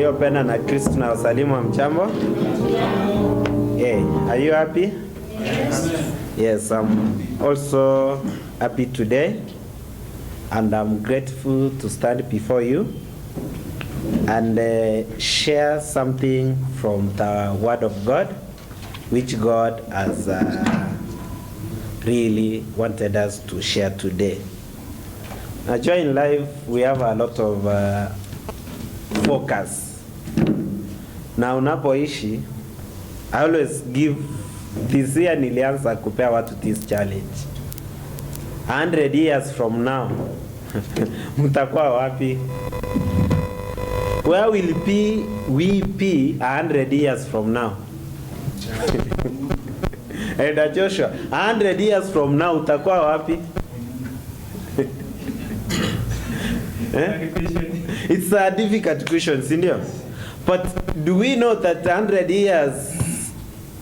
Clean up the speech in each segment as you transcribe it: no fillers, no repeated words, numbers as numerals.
waliopenda na Kristo na wasalimu wa mchambo. Hey, are you happy? Yes, I'm also happy today, and I'm grateful to stand before you and share something from the Word of God, which God has really wanted us to share today. Now, in life, we have a lot of focus. Na unapoishi, I always give this year nilianza kupea watu this challenge. 100 years from now, mtakuwa wapi? Where will we be 100 years from now? And Joshua, 100 years from now utakuwa wapi? It's a difficult question, sindio? But do we know that 100 years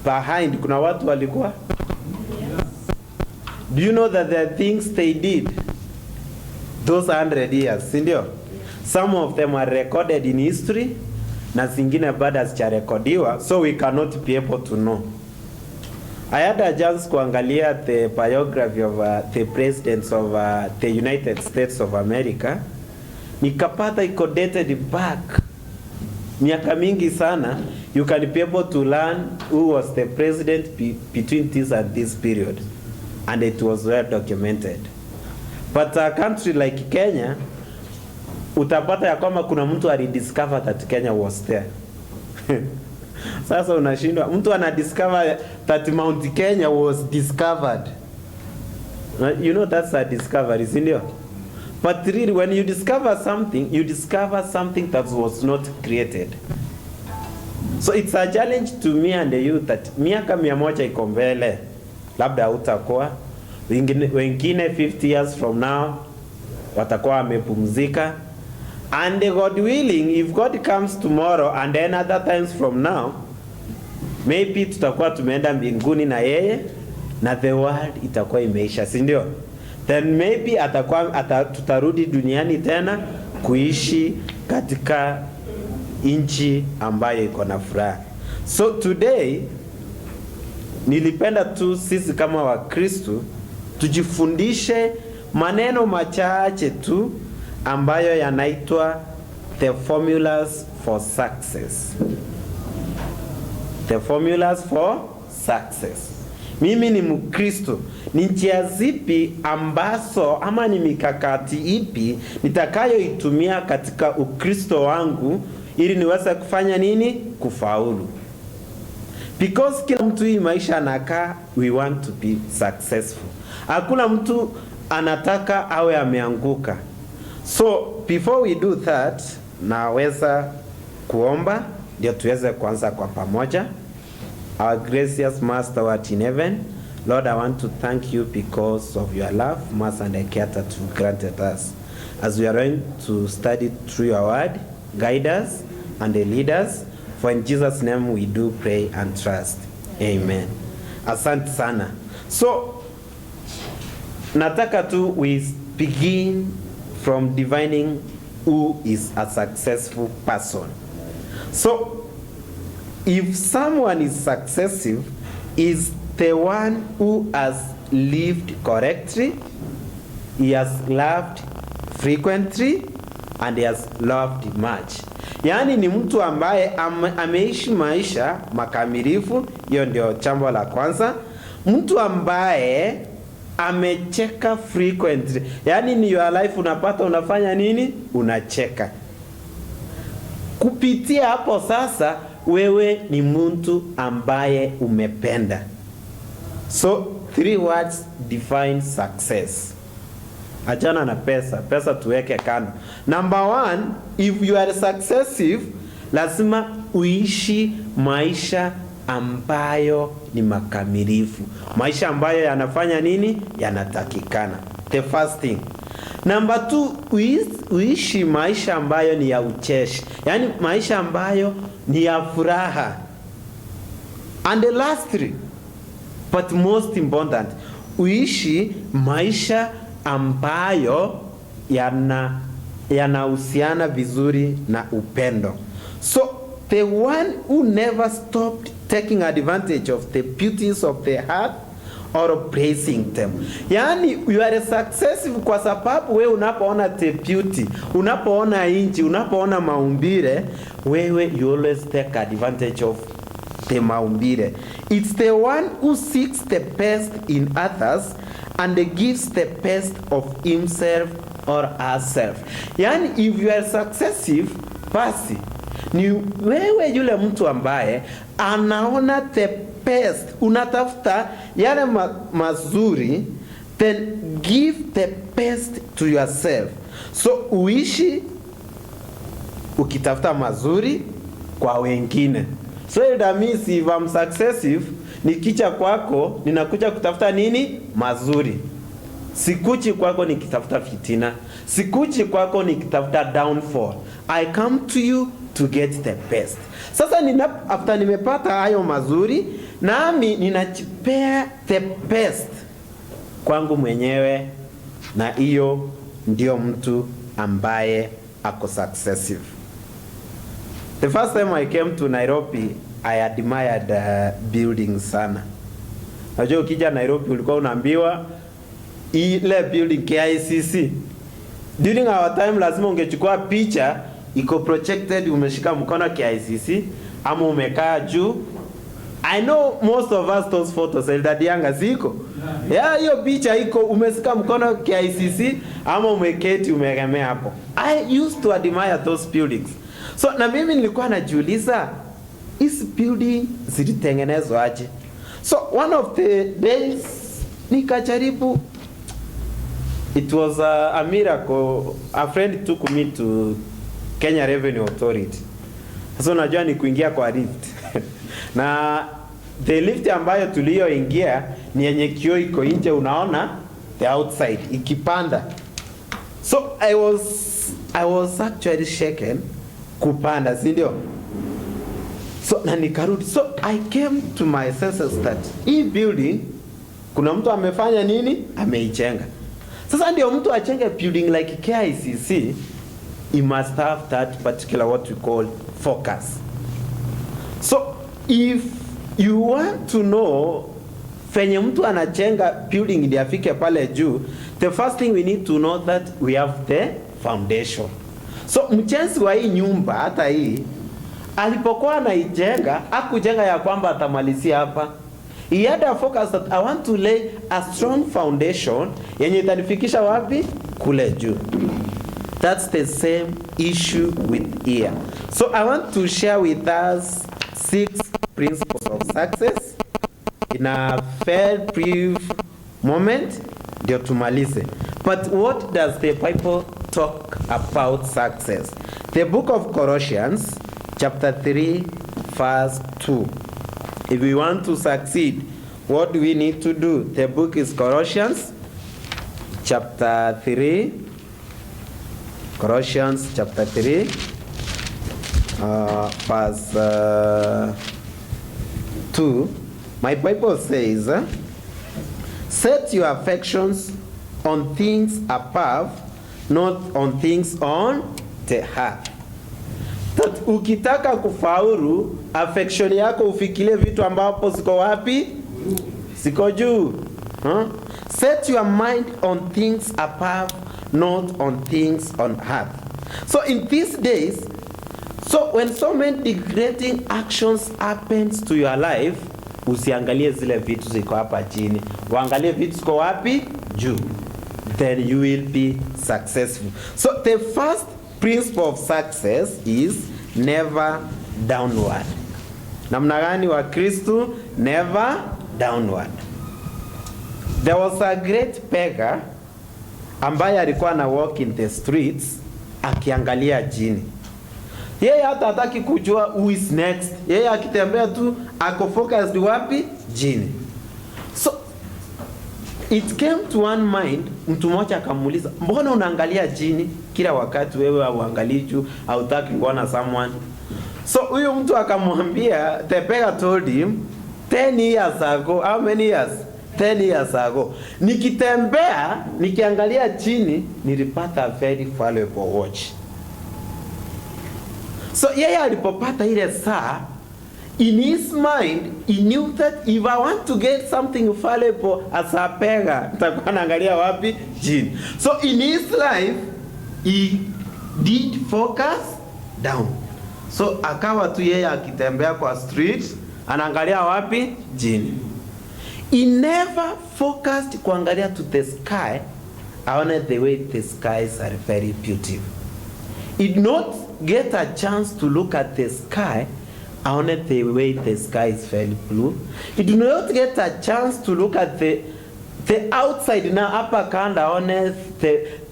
behind kuna watu walikuwa? Do you know that there are things they did those 100 years, sindio? Some of them are recorded in history, na zingine bado hazijarekodiwa, so we cannot be able to know. I had a chance kuangalia the biography of the presidents of the United States of America. Nikapata iko dated back miaka mingi sana. You can be able to learn who was the president between this and this period, and it was well documented. But a country like Kenya, utapata ya kwamba kuna mtu alidiscover that Kenya was there. Sasa unashindwa, mtu anadiscover that Mount Kenya was discovered. You know that's a discovery, isn't it? But really, when you discover something that was not created. So it's a challenge to me and you that miaka 100 iko mbele, labda utakuwa wengine 50 years from now watakuwa wamepumzika. And God willing, if God comes tomorrow and then other times from now, maybe tutakuwa tumeenda mbinguni na yeye, na the world itakuwa imeisha, si ndio? Then maybe tutarudi duniani tena kuishi katika nchi ambayo iko na furaha. So today nilipenda tu sisi kama Wakristo tujifundishe maneno machache tu ambayo yanaitwa the formulas for success. The formulas for success. Mimi ni Mkristo, ni njia zipi ambazo ama ni mikakati ipi nitakayoitumia katika Ukristo wangu ili niweze kufanya nini? Kufaulu. Because kila mtu hii maisha anakaa, we want to be successful. Hakuna mtu anataka awe ameanguka. So before we do that, naweza kuomba ndio tuweze kuanza kwa pamoja. Our gracious Master who art in heaven, Lord, I want to thank you because of your love, mercy, and care that you granted us. As we are going to study through your word, guide us and lead us. For in Jesus' name we do pray and trust. Amen. Asante sana. So, nataka tu we begin from defining who is a successful person. So, if someone is successful, is the one who has lived correctly, he has loved frequently, and he has loved much. Yaani ni mtu ambaye ameishi maisha makamilifu. Hiyo ndio jambo la kwanza. Mtu ambaye amecheka frequently. Yaani ni your life unapata unafanya nini? Unacheka. Kupitia hapo sasa wewe ni mtu ambaye umependa. So 3 words define success. Achana na pesa. Pesa tuweke kando. Number 1, if you are successful, lazima uishi maisha ambayo ni makamilifu. Maisha ambayo yanafanya nini? Yanatakikana. The first thing. Number 2, uishi maisha ambayo ni ya ucheshi. Yaani maisha ambayo ni ya furaha. And the last 3, but most important, uishi maisha ambayo yanahusiana vizuri na upendo. So the one who never stopped taking advantage of the beauties of the heart or praising them. Yani you are successful kwa sababu wewe unapoona the beauty, unapoona inchi, unapoona maumbile, wewe you always take advantage of the maumbile. It's the one who seeks the best in others and gives the best of himself or herself. Yani if you are successive, basi ni wewe yule mtu ambaye anaona the best, unatafuta yale mazuri, then give the best to yourself. So uishi ukitafuta mazuri kwa wengine. So that means if I'm successive, nikicha kwako ninakuja kutafuta nini? Mazuri. Sikuchi kwako nikitafuta fitina. Sikuchi kwako nikitafuta downfall. I come to you to get the best. Sasa after nimepata hayo mazuri, nami ninachipea the best kwangu mwenyewe, na hiyo ndio mtu ambaye ako successive. The first time I came to Nairobi, I admired buildings sana. Najua ukija Nairobi ulikuwa unaambiwa ile building KICC. During our time lazima ungechukua picha iko projected, umeshika mkono KICC ama umekaa juu. I know most of us those photos Eldad Yanga ziko. Yeah, hiyo picha iko umeshika mkono KICC ama umeketi umegemea hapo. I used to admire those buildings. So na mimi nilikuwa najiuliza is building zilitengenezwa aje? So one of the days nikajaribu. It was a miracle. A friend took me to Kenya Revenue Authority. So najua ni kuingia kwa lift. Na the lift ambayo tulioingia ni yenye kioo iko nje, unaona the outside ikipanda. So I was actually shaken kupanda, si ndio? So na nikarudi. So I came to my senses that hii building kuna mtu amefanya nini? Ameijenga. Sasa ndio mtu achenge building like KICC, he must have that particular what we call focus. So if you want to know fenye mtu anachenga building ndio afike pale juu, the first thing we need to know that we have the foundation. So mchenzi wa hii nyumba hata hii alipokuwa anaijenga, hakujenga ya kwamba atamalizia hapa. He had a focus that I want to lay a strong foundation yenye itanifikisha wapi? Kule juu. That's the same issue with here. So I want to share with us 6 principles of success in a very brief moment ndio tumalize. But what does the Bible talk about success? The book of Colossians chapter 3 verse 2. If we want to succeed, what do we need to do? The book is Colossians chapter 3. Colossians chapter 3 verse 2. My Bible says, set your affections on things above, not on things on the earth. That ukitaka kufaulu, affection yako ufikirie vitu ambapo ziko wapi? Ziko juu. Set your mind on things above, not on things on earth. So in these days, so when so many degrading actions happens to your life, usiangalie zile vitu ziko hapa chini. Uangalie vitu ziko wapi? Juu. Then you will be successful. So the first principle of success is never downward. Namna gani wa Kristo? Never downward. There was a great beggar ambaye alikuwa na walk in the streets akiangalia chini. Yeye hata hataki kujua who is next. Yeye akitembea tu ako focused wapi? Chini. So it came to one mind, mtu mmoja akamuuliza, mbona unaangalia chini kila wakati, wewe auangalii juu, hautaki kuona someone? So huyo mtu akamwambia, the beggar told him, 10 years ago, how many years? 10 years ago, nikitembea nikiangalia chini nilipata a very valuable watch. So yeye alipopata ile saa, in his mind he knew that if I want to get something valuable as a beggar, nitakuwa naangalia wapi? Chini. So in his life he did focus down. So akawa tu yeye akitembea kwa street anaangalia wapi? Chini. He never focused kuangalia to the sky. Aone the way the skies are very beautiful. He did not get a chance to look at the sky. Aone the way the sky is very blue. He did not get a chance to look at the outside na hapa kanda. Aone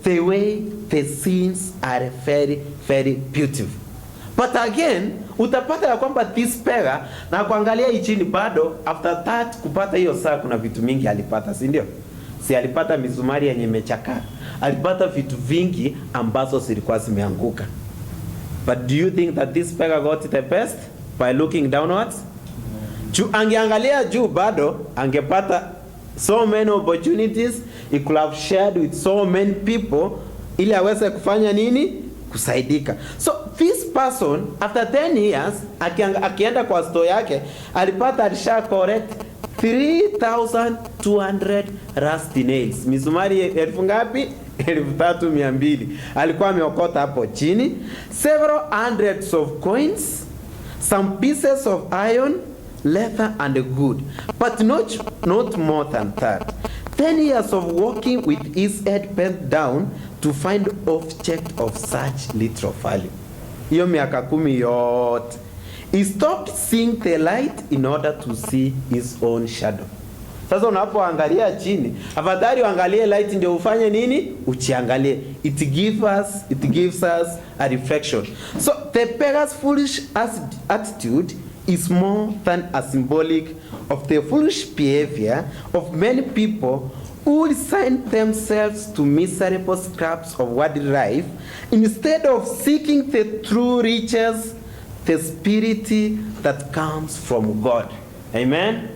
the way the scenes are very, very beautiful. But again, utapata ya kwamba this beggar na kuangalia ichini bado, after that kupata hiyo saa kuna vitu mingi alipata, si ndio? Si alipata misumari yenye imechakaa. Alipata vitu vingi ambazo zilikuwa zimeanguka. But do you think that this beggar got the best by looking downwards? Angeangalia juu bado angepata so many opportunities. He could have shared with so many people ili aweze kufanya nini? Kusaidika. So this person after 10 years akienda kwa store yake alipata alisha correct 3,200 rusty nails. Misumari elfu ngapi? 3,200. Alikuwa ameokota hapo chini. Several hundreds of coins, some pieces of iron, leather and wood, but not more than that. 10 years of walking with his head bent down to find object of such little value. Hiyo miaka 10 yote. He stopped seeing the light in order to see his own shadow. Sasa unapoangalia chini, afadhali uangalie light ndio ufanye nini? Uchiangalie. It gives us a reflection. So the beggar's foolish attitude is more than a symbolic of the foolish behavior of many people who resign themselves to miserable scraps of worldly life instead of seeking the true riches, the spirit that comes from God. Amen?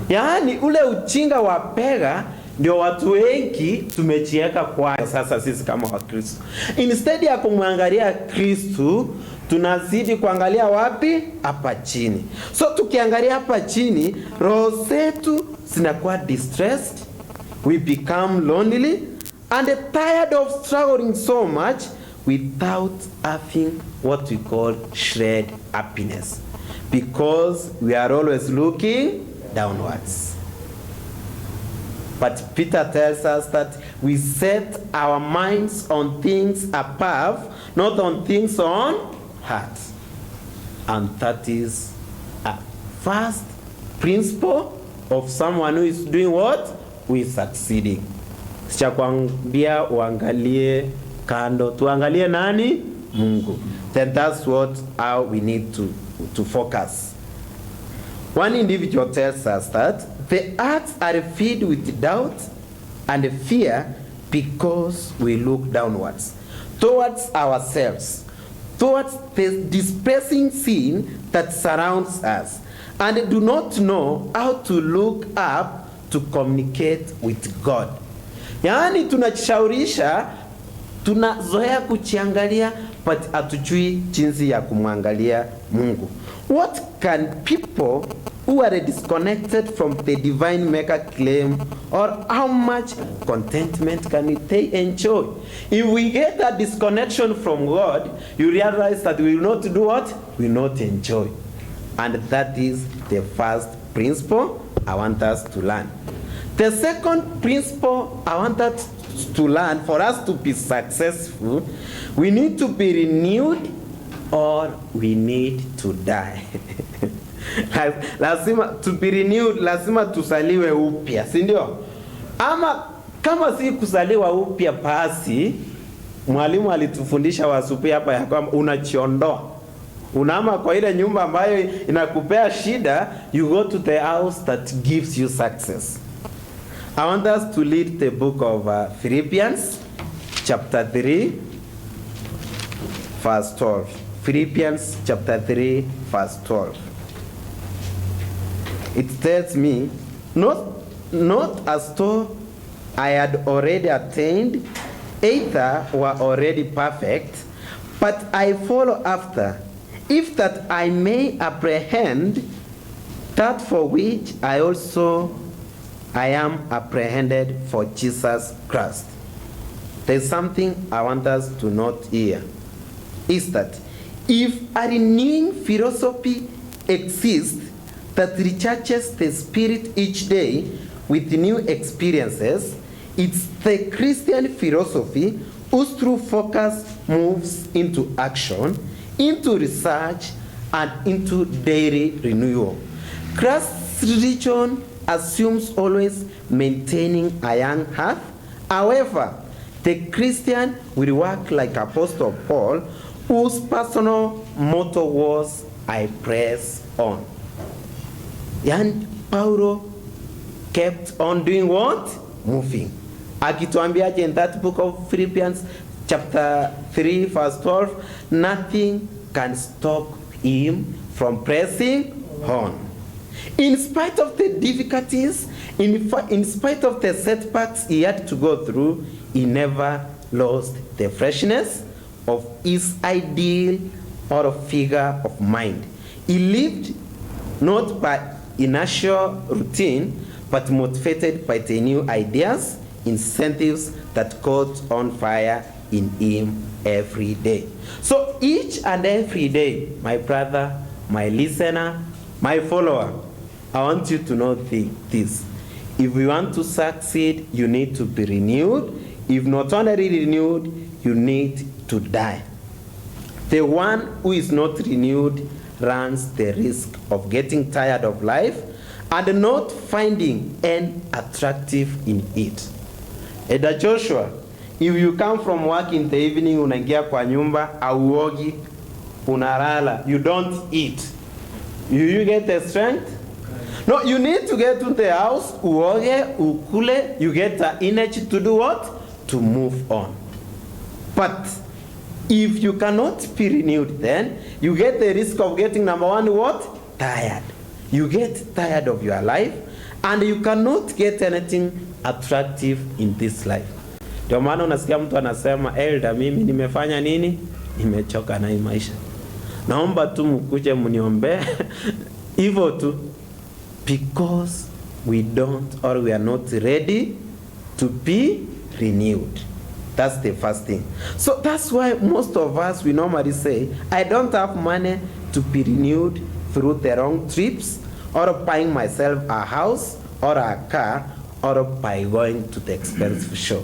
Yaani ule uchinga wa pega ndio watu wengi tumejiweka kwa sasa sisi kama Wakristo. Instead ya kumwangalia Kristo, tunazidi kuangalia wapi? Hapa chini. So tukiangalia hapa chini, roho zetu zinakuwa distressed, we become lonely and tired of struggling so much without having what we call shared happiness, because we are always looking downwards. But Peter tells us that we set our minds on things above, not on things on earth. And that is a first principle of someone who is doing what? Who is succeeding. Sichakwambia uangalie kando, tuangalie nani? Mungu. Then that's how we need to focus. One individual tells us that the hearts are filled with doubt and fear because we look downwards, towards ourselves, towards the distressing sin that surrounds us, and do not know how to look up to communicate with God. Yaani tunajishaurisha, tunazoea kuchiangalia, but hatujui jinsi ya kumwangalia Mungu. What can people who are disconnected from the divine maker claim, or how much contentment can they enjoy? If we get that disconnection from God, you realize that we will not do what? We will not enjoy. And that is the first principle I want us to learn. The second principle I want us to learn, for us to be successful, we need to be renewed or we need to die. Lazima to be renewed, lazima tusaliwe upya, si ndio? Ama kama si kusaliwa upya, basi mwalimu alitufundisha wasupi hapa ya kwamba unachiondoa. Unaama kwa ile nyumba ambayo inakupea shida, you go to the house that gives you success. I want us to read the book of Philippians chapter 3 verse 12. Philippians chapter 3 verse 12. It tells me, not as though I had already attained, either were already perfect, but I follow after, if that I may apprehend that for which I am apprehended for Jesus Christ. There's something I want us to note here, is that if a renewing philosophy exists that recharges the spirit each day with new experiences, it's the Christian philosophy whose true focus moves into action, into research, and into daily renewal. Christ's religion assumes always maintaining a young heart. However, the Christian will work like Apostle Paul, whose personal motto was, I press on. And Paulo kept on doing what? Moving. Akituambiaje in that book of Philippians chapter 3 verse 12, nothing can stop him from pressing on. In spite of the difficulties, in spite of the setbacks he had to go through, he never lost the freshness of his ideal or figure of mind. He lived not by inertial routine, but motivated by the new ideas, incentives that caught on fire in him every day. So each and every day, my brother, my listener, my follower, I want you to know this. If you want to succeed, you need to be renewed. If not only renewed, you need to die. The one who is not renewed runs the risk of getting tired of life and not finding any attractive in it. Eda Joshua, if you come from work in the evening, unaingia kwa nyumba, auogi, unalala, you don't eat, you get the strength? No, you need to get to the house, uoge, ukule, you get the energy to do what? To move on. But if you cannot be renewed, then you get the risk of getting, number one, what? Tired. You get tired of your life, and you cannot get anything attractive in this life. Ndio maana unasikia mtu anasema, elder, mimi nimefanya nini? Nimechoka na hii maisha. Naomba tu mkuje mniombe. Hivyo tu. Because we don't, or we are not ready to be renewed. That's the first thing. So that's why most of us, we normally say, I don't have money to be renewed through the wrong trips, or buying myself a house or a car, or by going to the expensive show.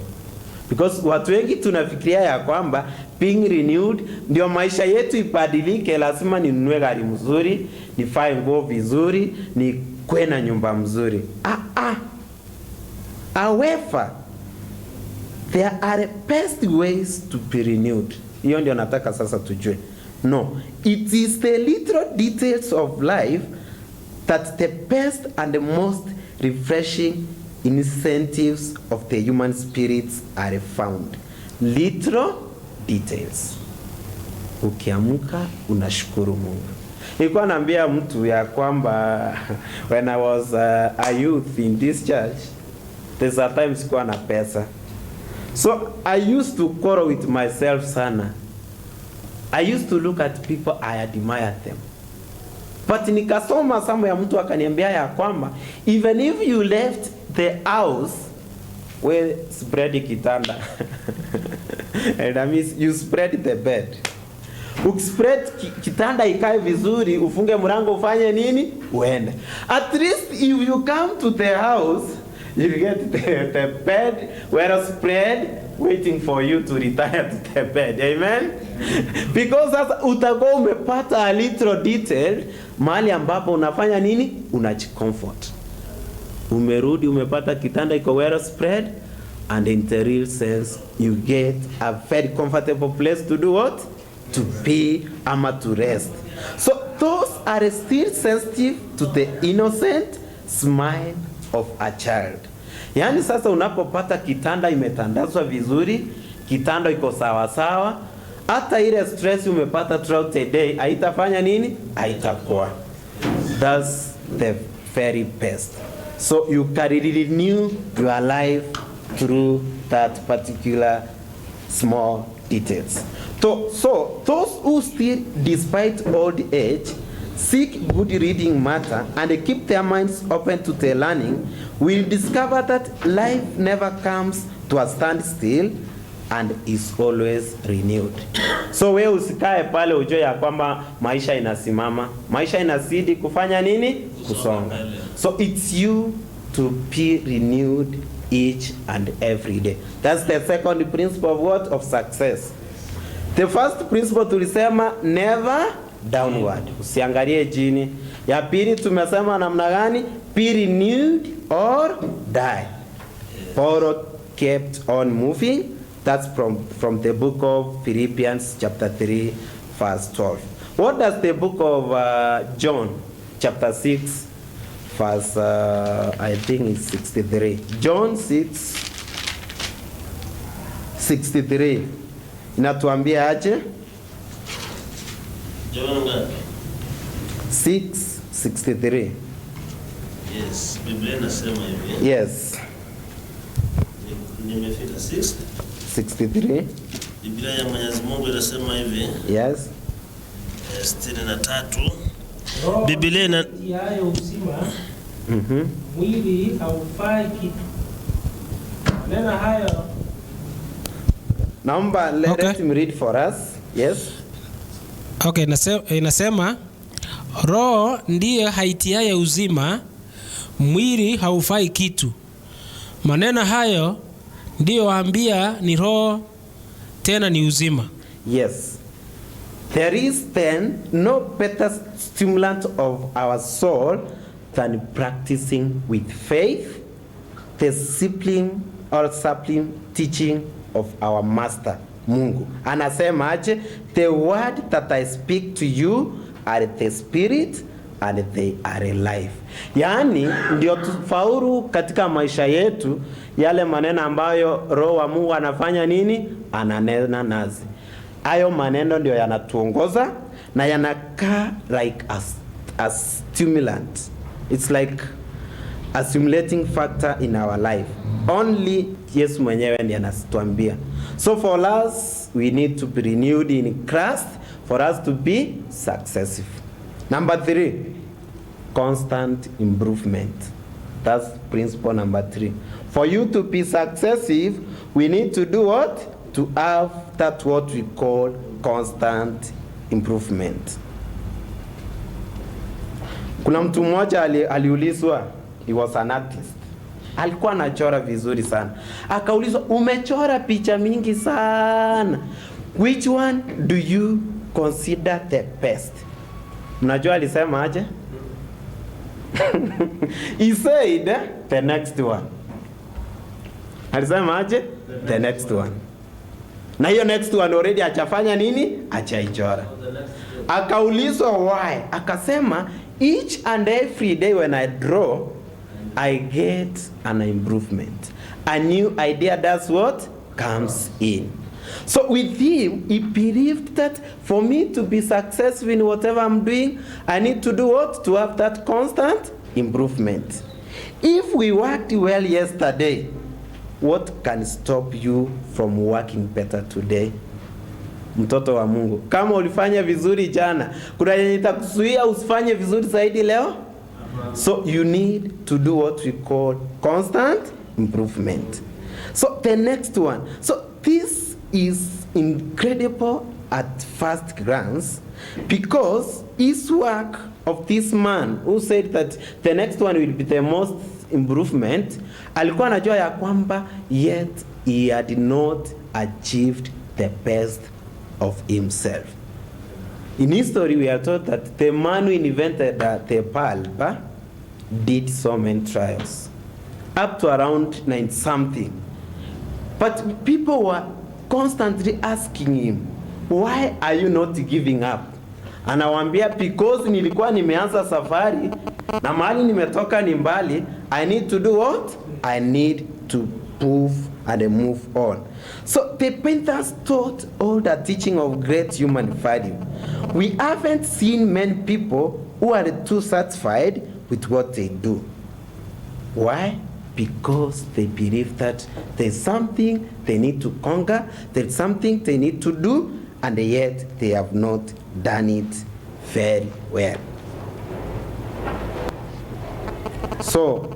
Because watu wengi tunafikiria ya kwamba being renewed ndio maisha yetu ibadilike, lazima ninunue gari mzuri, nivae nguo vizuri, nikue na nyumba mzuri. However, there are best ways to be renewed. Hiyo ndio nataka sasa tujue. No, it is the little details of life that the best and the most refreshing incentives of the human spirits are found. Little details. Ukiamuka unashukuru Mungu. Nilikuwa naambia mtu ya kwamba when I was a youth in this church, there's a time sikuwa na pesa. So I used to quarrel with myself sana. I used to look at people, I admire them. But nikasoma sama ya mtu akaniambia ya kwamba even if you left the house, well, spread kitanda. And that means you spread the bed. Ukispread kitanda ikae vizuri, ufunge mlango, ufanye nini? Uende. At least if you come to the house, you get the bed well spread, waiting for you to retire to the bed. Amen? Because sasa utakuwa umepata a little detail mahali ambapo unafanya nini? Unajicomfort. Umerudi umepata kitanda iko well spread, and in the real sense you get a very comfortable place to do what? To be ama to rest. So those are still sensitive to the innocent smile of a child. Yaani sasa unapopata kitanda imetandazwa vizuri, kitanda iko sawa sawa, hata ile stress umepata throughout the day haitafanya nini? Haitakuwa. That's the very best. So you can renew your life through that particular small details. So those who still, despite old age, seek good reading matter and keep their minds open to the learning will discover that life never comes to a standstill and is always renewed. So we usikae pale ujue ya kwamba maisha inasimama. Maisha inazidi kufanya nini? Kusonga. So it's you to be renewed each and every day. That's the second principle of what? Of success. The first principle tulisema never downward. Usiangalie chini. Ya pili tumesema namna gani? Be renewed or die. Paul kept on moving. That's from the book of Philippians chapter 3 verse 12. What does the book of John chapter 6 verse I think it's 63. John 6:63 inatuambia aje? John 6:63. Yes, Biblia inasema hivi. Yes. Nimefika 63. Biblia ya Mwenyezi Mungu inasema hivi. Yes. 63. Biblia ina yayo uzima. Mwili haufai kitu. Maneno hayo. Naomba let him read for us. Yes. Okay, inasema roho ndiye haitiaye uzima, mwili haufai kitu. Maneno hayo ndiyo waambia ni roho tena ni uzima. Yes. There is then no better stimulant of our soul than practicing with faith the discipline or sublime teaching of our master Mungu. Anasema aje? The word that I speak to you are the spirit and they are alive. Yaani ndio tufaulu katika maisha yetu yale maneno ambayo roho wa Mungu anafanya nini? Ananena nazi. Hayo maneno ndio yanatuongoza na yanakaa like a stimulant. It's like a stimulating factor in our life. Only Yesu mwenyewe ndiye anatuambia. So for us, we need to be renewed in Christ for us to be successful. Number 3, constant improvement. That's principle number 3. For you to be successful, we need to do what? To have that what we call constant improvement. Kuna mtu mmoja aliulizwa, he was an artist. Alikuwa anachora vizuri sana. Akaulizwa, umechora picha mingi sana. Which one do you consider the best? Mnajua alisema aje? He said the next one. Alisema aje? The next one. Na hiyo next one already achafanya nini? Achaichora. Akaulizwa why? Akasema each and every day when I draw, I get an improvement. A new idea, that's what comes in. So with him, he believed that for me to be successful in whatever I'm doing, I need to do what? To have that constant improvement. If we worked well yesterday, what can stop you from working better today? Mtoto wa Mungu, kama ulifanya vizuri jana, kuna yenye itakuzuia usifanye vizuri zaidi leo? So you need to do what we call constant improvement. So the next one. So this is incredible at first glance because his work of this man who said that the next one will be the most improvement, alikuwa anajua ya kwamba yet he had not achieved the best of himself. In history we are told that the man who invented the bulb did so many trials up to around 90 something, but people were constantly asking him, why are you not giving up? Anawaambia, because nilikuwa nimeanza safari na mahali nimetoka ni mbali. I need to do what? I need to move and move on. So the painters taught all the teaching of great human value. We haven't seen many people who are too satisfied with what they do. Why? Because they believe that there's something they need to conquer, there's something they need to do, and yet they have not done it very well. So,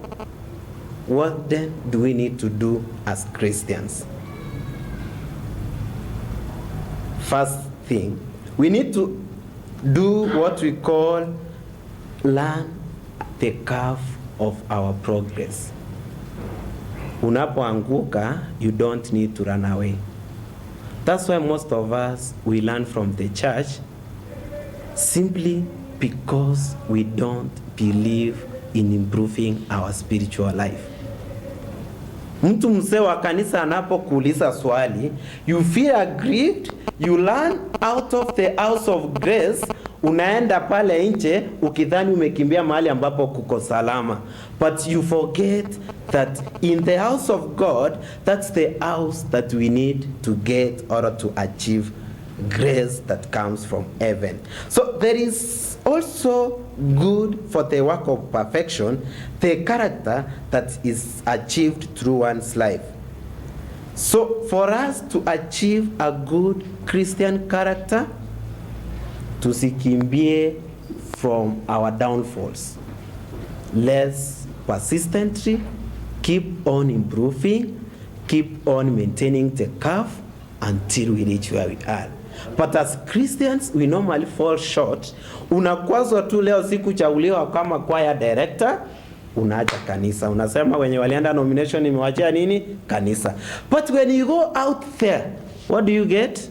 what then do we need to do as Christians? First thing, we need to do what we call learn the curve of our progress. Unapoanguka, you don't need to run away. That's why most of us, we learn from the church simply because we don't believe in improving our spiritual life. Mtu mzee wa kanisa anapokuuliza swali, you feel aggrieved, you learn out of the house of grace, unaenda pale nje ukidhani umekimbia mahali ambapo kuko salama. But you forget that in the house of God, that's the house that we need to get or to achieve grace that comes from heaven. So there is also good for the work of perfection, the character that is achieved through one's life. So for us to achieve a good Christian character, tusikimbie from our downfalls. Let's persistently keep on improving, keep on maintaining the curve until we reach where we are. But as Christians, we normally fall short. Unakwazwa tu leo siku chaguliwa kama choir director, unaacha kanisa. Unasema wenye walienda nomination imewachia nini? Kanisa. But when you go out there, what do you get?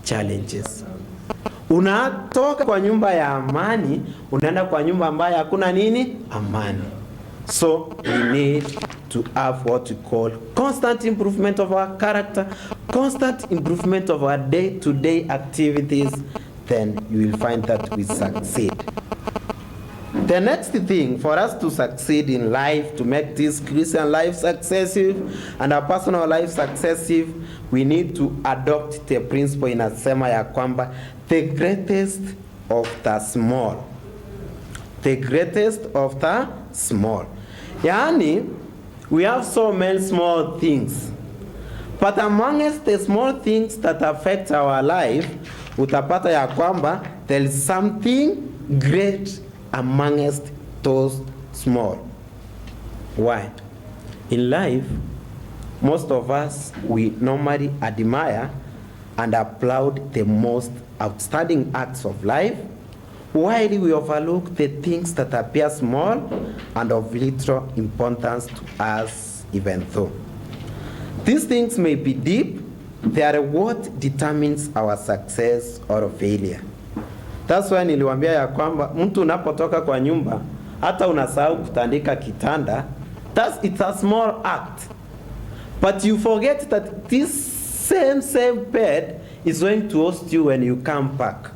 Challenges. Unatoka kwa nyumba ya amani, unaenda kwa nyumba ambayo hakuna nini? Amani. So we need to have what we call constant improvement of our character, constant improvement of our day-to-day activities, then you will find that we succeed. The next thing for us to succeed in life, to make this Christian life successive and our personal life successive, we need to adopt the principle inasema ya kwamba the greatest of the small. The greatest of the small. Yani, we have so many small things. But amongst the small things that affect our life, utapata ya kwamba there is something great amongst those small. Why? In life, most of us, we normally admire and applaud the most outstanding acts of life, while we overlook the things that appear small and of little importance to us even though. These things may be deep, they are what determines our success or failure. That's why niliwaambia ya kwamba mtu unapotoka kwa nyumba, hata unasahau kutandika kitanda, it's a small act. But you forget that this same bed is going to host you when you come back.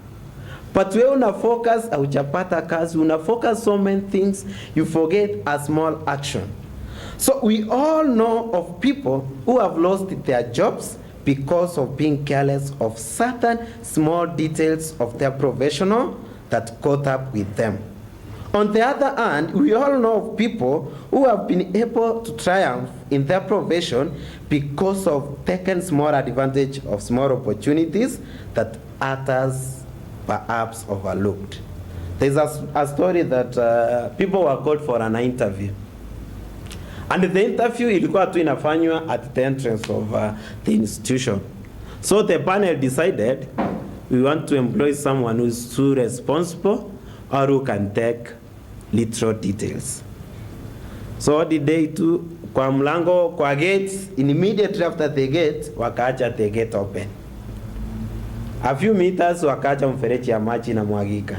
But wewe una focus, haujapata kazi, una focus so many things, you forget a small action. So we all know of people who have lost their jobs because of being careless of certain small details of their professional that caught up with them. On the other hand, we all know of people who have been able to triumph in their profession because of taking small advantage of small opportunities that others perhaps overlooked. There's a story that people were called for an interview. And the interview ilikuwa tu inafanywa at the entrance of the institution. So the panel decided we want to employ someone who is too responsible or who can take literal details. So what did they do? Kwa mlango, kwa gate, immediately after the gate, wakaacha the gate open. A few meters wakaacha mfereji ya maji na mwagika.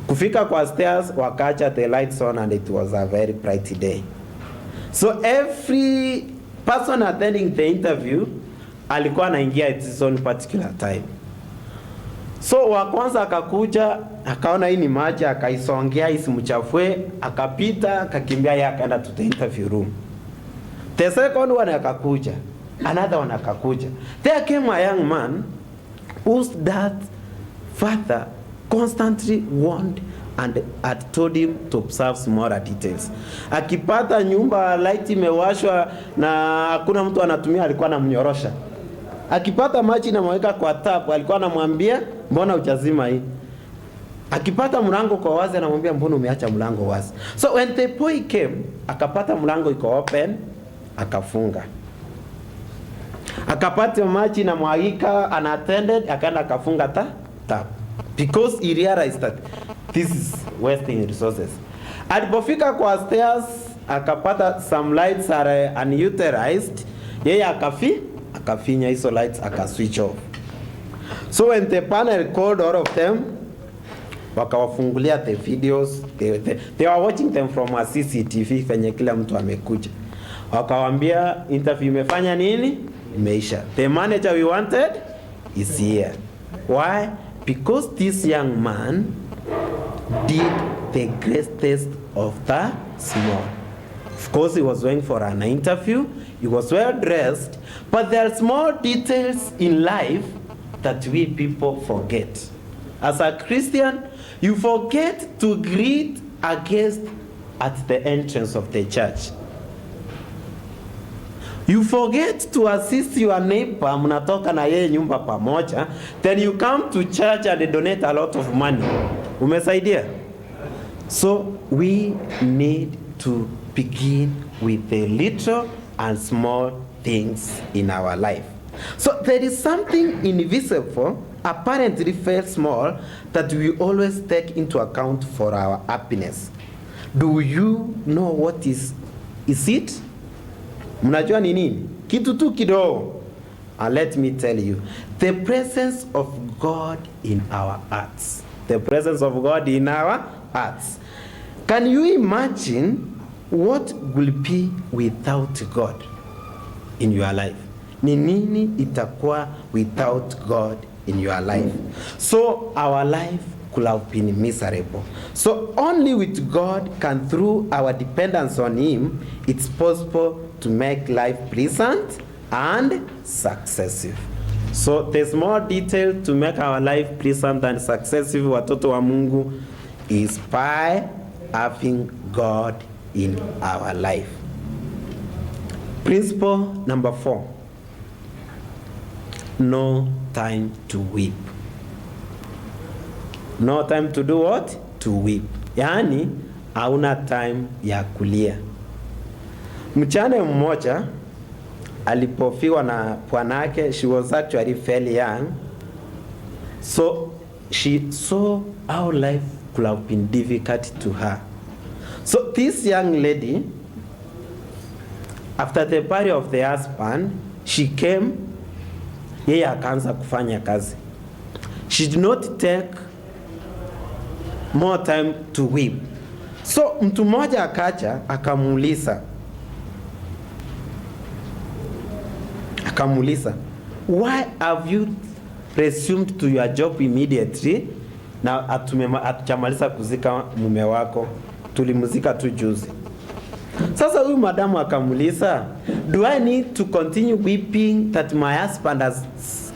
Kufika kwa stairs, wakaacha the lights on and it was a very bright day. So every person attending the interview alikuwa anaingia at his own particular time. So wa kwanza akakuja, akaona hii ni maji, akaisongea isimchafue, akapita, akakimbia yeye akaenda to the interview room. The second one akakuja, another one akakuja. There came a young man whose dad, father, constantly warned and had told him to observe smaller details. Akipata nyumba light imewashwa na hakuna mtu anatumia, alikuwa anamnyorosha. Akipata maji na mweka kwa tap, alikuwa anamwambia mbona hujazima hii? Akipata mlango kwa wazi anamwambia mbona umeacha mlango wazi? So when the boy came, akapata mlango iko open, akafunga. Akapata maji na mwagika unattended, akaenda akafunga tap. Because he realized that this is wasting resources. Alipofika kwa stairs, akapata some lights are unutilized. Yeye akafinya hizo lights switch off. So when the panel called all of them, wakawafungulia the videos, they were watching them from a CCTV kwenye kila mtu amekuja. Wakawambia interview imefanya nini? Imeisha. The manager we wanted is here. Why? Because this young man did the greatest of the small. Of course, he was going for an interview. He was well dressed, but there are small details in life that we people forget. As a Christian, you forget to greet a guest at the entrance of the church. You forget to assist your neighbor, mnatoka na yeye nyumba pamoja, then you come to church and donate a lot of money. Umesaidia? So we need to begin with the little and small things in our life. So there is something invisible, apparently felt small, that we always take into account for our happiness. Do you know what is it? Mnajua ni nini? Kitu tu kidogo. And let me tell you, the presence of God in our hearts. The presence of God in our hearts. Can you imagine what will be without God in your life? Ni nini itakuwa without God in your life? So our life could have been miserable. So only with God can, through our dependence on Him, it's possible to make life pleasant and successive. So there's more detail to make our life pleasant and successive, watoto wa Mungu, is by having God in our life. Principle number 4. No time to weep. No time to do what? To weep. Yaani, hauna time ya kulia. Mchane mmoja alipofiwa na bwanake, she was actually fairly young. So she saw how life could have been difficult to her. So this young lady, after the burial of the husband, she came, yeye akaanza kufanya kazi. She did not take more time to weep. So mtu mmoja akaja akamuuliza, why have you resumed to your job immediately? Na atumaliza kuzika mume wako, tulimuzika tu juzi. Sasa huyu madamu akamuuliza, do I need to continue weeping that my husband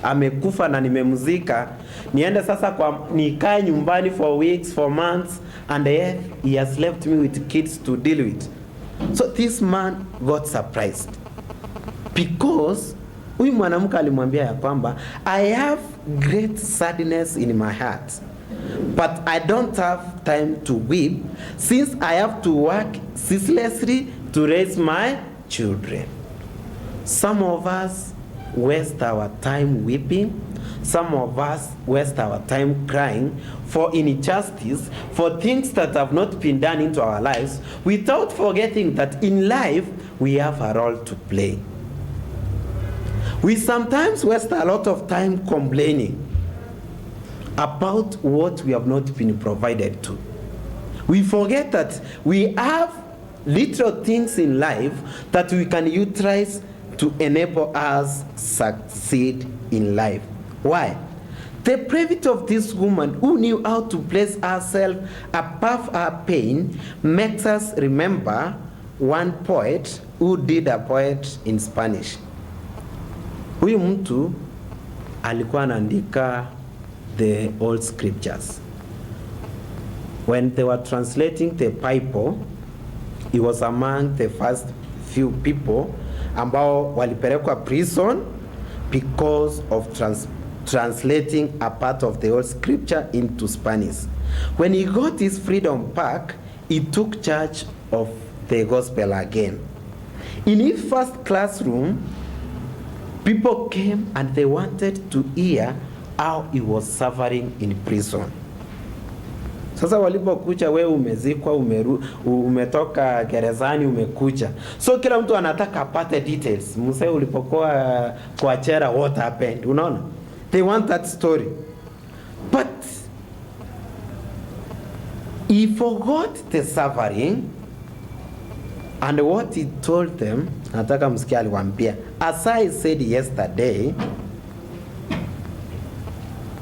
amekufa na nimemuzika? Niende sasa kwa nikae nyumbani for weeks, for months, and yet he has left me with kids to deal with. So this man got surprised, because huyu mwanamke alimwambia ya kwamba, I have great sadness in my heart, but I don't have time to weep since I have to work ceaselessly to raise my children. Some of us waste our time weeping. Some of us waste our time crying for injustice, for things that have not been done into our lives, without forgetting that in life we have a role to play. We sometimes waste a lot of time complaining about what we have not been provided to. We forget that we have little things in life that we can utilize to enable us succeed in life. Why? The brevity of this woman, who knew how to place herself above her pain, makes us remember one poet who did a poet in Spanish. Huyu mtu alikuwa anaandika the old scriptures. When they were translating the Bible, he was among the first few people ambao walipelekwa prison because of translating a part of the old scripture into Spanish. When he got his freedom back, he took charge of the gospel again. In his first classroom, people came and they wanted to hear how he was suffering in prison. Sasa walipokuja, wewe umezikwa, umetoka gerezani, umekuja, so kila mtu anataka apate details. Mzee, ulipokuwa kwa chera, what happened? Unaona, they want that story. But he forgot the suffering, and what he told them, nataka msikia aliwaambia, as I said yesterday,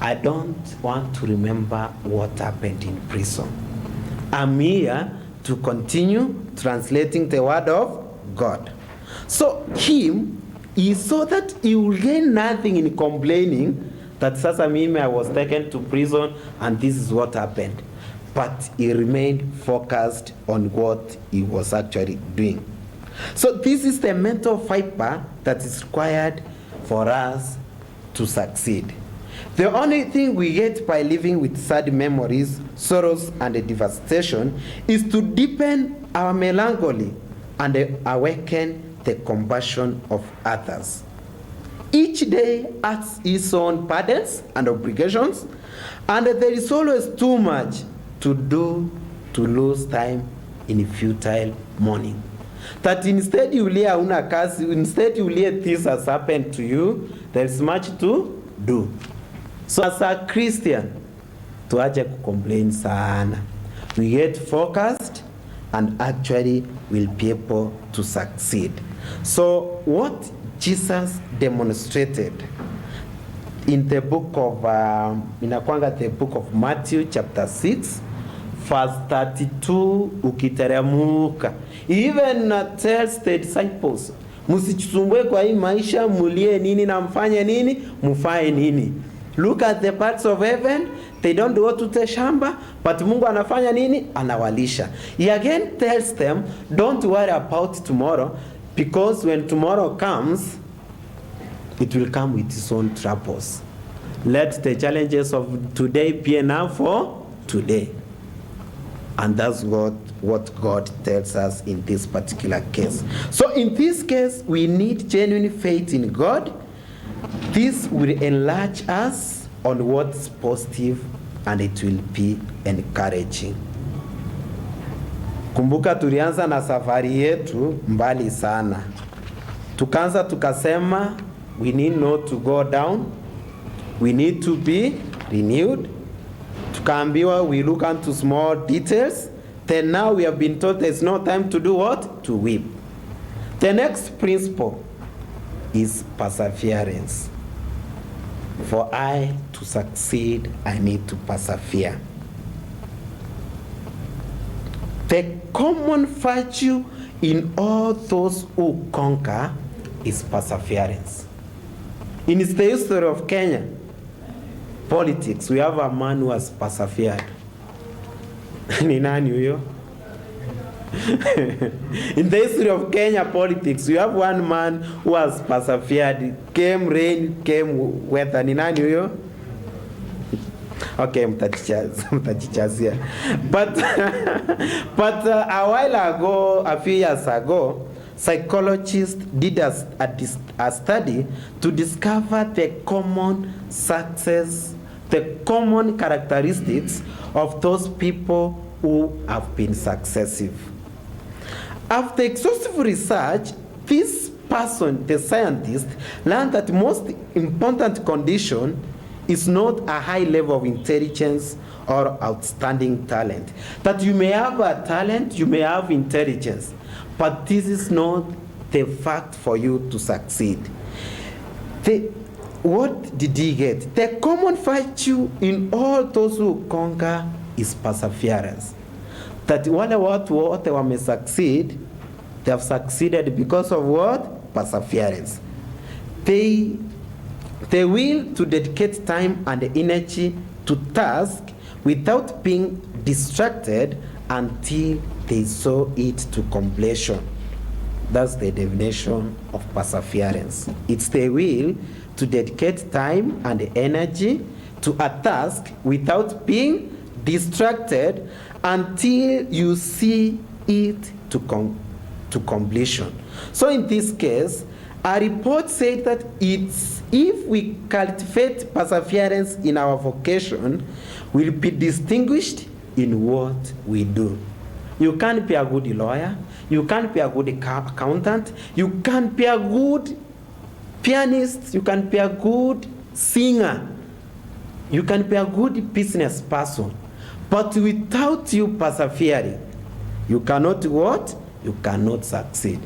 I don't want to remember what happened in prison. I'm here to continue translating the word of God. So he saw that he will gain nothing in complaining that sasa mimi I was taken to prison and this is what happened. But he remained focused on what he was actually doing. So this is the mental fiber that is required for us to succeed. The only thing we get by living with sad memories, sorrows, and devastation is to deepen our melancholy and awaken the compassion of others. Each day has its own burdens and obligations, and there is always too much to do to lose time in futile mourning. That instead you lay una kasi, instead you lay this has happened to you, there is much to do. So as a Christian, tuache kucomplain sana. We get focused and actually will be able to succeed. So what Jesus demonstrated in the book of the book of Matthew chapter 6 verse 32 ukiteremuka, he even tells the disciples, msijisumbue kwa hii maisha, mulie nini na mfanye nini, mufae nini. Look at the parts of heaven, they don't go to the shamba, but Mungu anafanya nini? Anawalisha. He again tells them, don't worry about tomorrow, because when tomorrow comes, it will come with its own troubles. Let the challenges of today be enough for today. And that's what God tells us in this particular case. So in this case, we need genuine faith in God. This will enlarge us on what's positive, and it will be encouraging. Kumbuka tulianza na safari yetu mbali sana. Tukaanza tukasema we need not to go down, we need to be renewed. Tukaambiwa we look into small details. Then now we have been told there's no time to do what? To weep. The next principle is perseverance. For I to succeed, I need to persevere. The common virtue in all those who conquer is perseverance. In the history of Kenya politics, we have a man who has persevered. Ni nani huyo? In the history of Kenya politics, we have one man who has persevered. Came rain, came weather. Ni nani huyo? Okay, mtajichazia. But a while ago, a few years ago, psychologists did a study to discover the common success, the common characteristics of those people who have been successive. After exhaustive research, this person, the scientist, learned that the most important condition is not a high level of intelligence or outstanding talent. That you may have a talent, you may have intelligence, but this is not the fact for you to succeed. What did he get? The common virtue in all those who conquer is perseverance. That wale watu wote wame succeed, they have succeeded because of what? Perseverance. They will to dedicate time and energy to task without being distracted until they saw it to completion. That's the definition of perseverance. It's the will to dedicate time and energy to a task without being distracted until you see it to completion. So in this case, a report said that if we cultivate perseverance in our vocation, we'll be distinguished in what we do. You can't be a good lawyer, you can't be a good accountant, you can't be a good pianist, you can be a good singer, you can be a good business person, but without you persevering, you cannot what? You cannot succeed.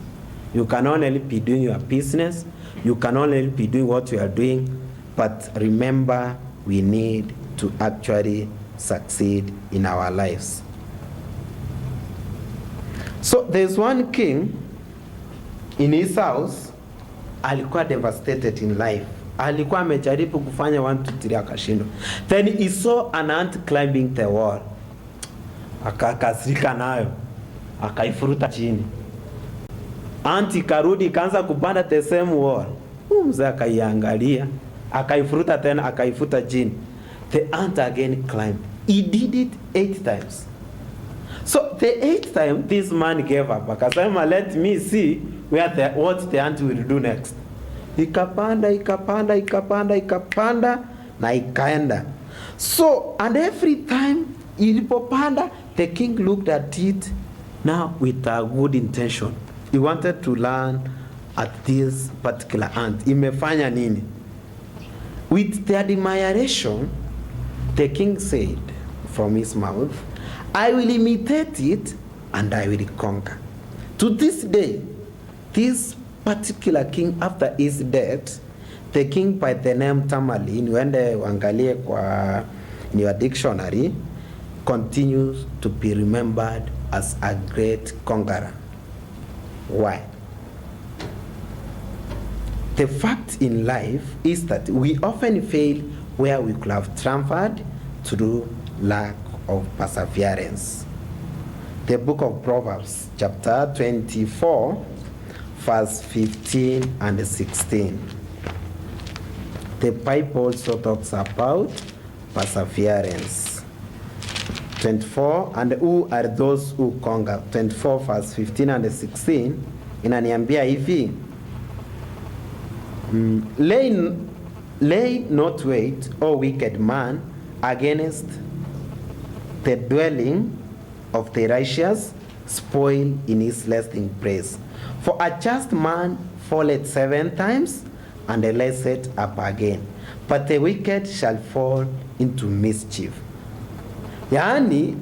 You can only be doing your business, you can only be doing what you are doing, but remember, we need to actually succeed in our lives. So there's one king in his house, alikuwa devastated in life. Alikuwa amejaribu kufanya 1 2 3 akashindwa. Then he saw an ant climbing the wall. Akakasirika nayo, akaifuruta chini. Ant ikarudi ikaanza kupanda the same wall. Mzee akaiangalia, akaifuruta tena, akaifuta chini. The ant again climbed. He did it 8 times. So the 8th time, this man gave up. Akasema, let me see what the ant will do next. Ikapanda, ikapanda, ikapanda, ikapanda, na ikaenda. So, and every time ilipopanda, the king looked at it now with a good intention. He wanted to learn at this particular ant. Imefanya nini? With the admiration, the king said from his mouth, I will imitate it and I will conquer. To this day, this particular king, after his death, the king by the name Tamerlane, uende uangalie kwa in your dictionary, continues to be remembered as a great conqueror. Why? The fact in life is that we often fail where we could have triumphed through lack of perseverance. The book of Proverbs, chapter 24, verse 15 and 16. The Bible also talks about perseverance. 24, and who are those who conquer? 24 verse 15 and 16 inaniambia hivi, lay not wait, O wicked man, against the dwelling of the righteous, spoil in his lasting praise. For a just man falleth 7 times, and riseth up again, but the wicked shall fall into mischief. Yani,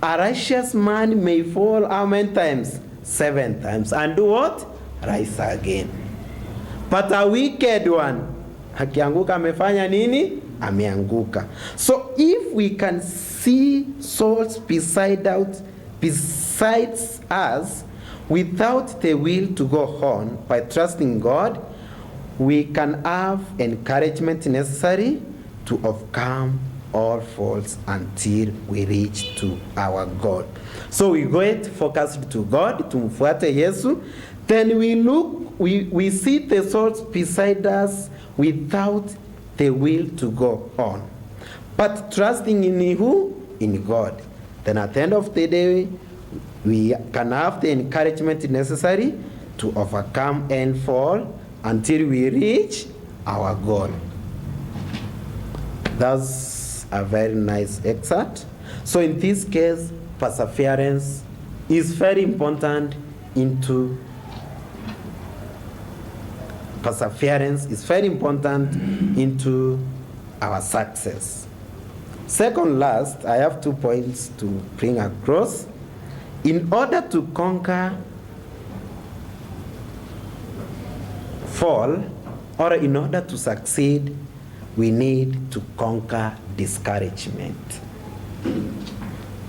a righteous man may fall how many times? 7 times, and do what? Rise again. But a wicked one, akianguka amefanya nini? Ameanguka. So if we can see souls besides us without the will to go on by trusting God, we can have encouragement necessary to overcome all faults until we reach to our God. So we get focused to God, tumfuate Yesu, then we see the souls beside us without the will to go on, but trusting in who? In God. Then at the end of the day, we can have the encouragement necessary to overcome and fall until we reach our goal. That's a very nice excerpt. So in this case, perseverance is very important into our success. Second last, I have 2 points to bring across. In order to conquer fall, or in order to succeed, we need to conquer discouragement.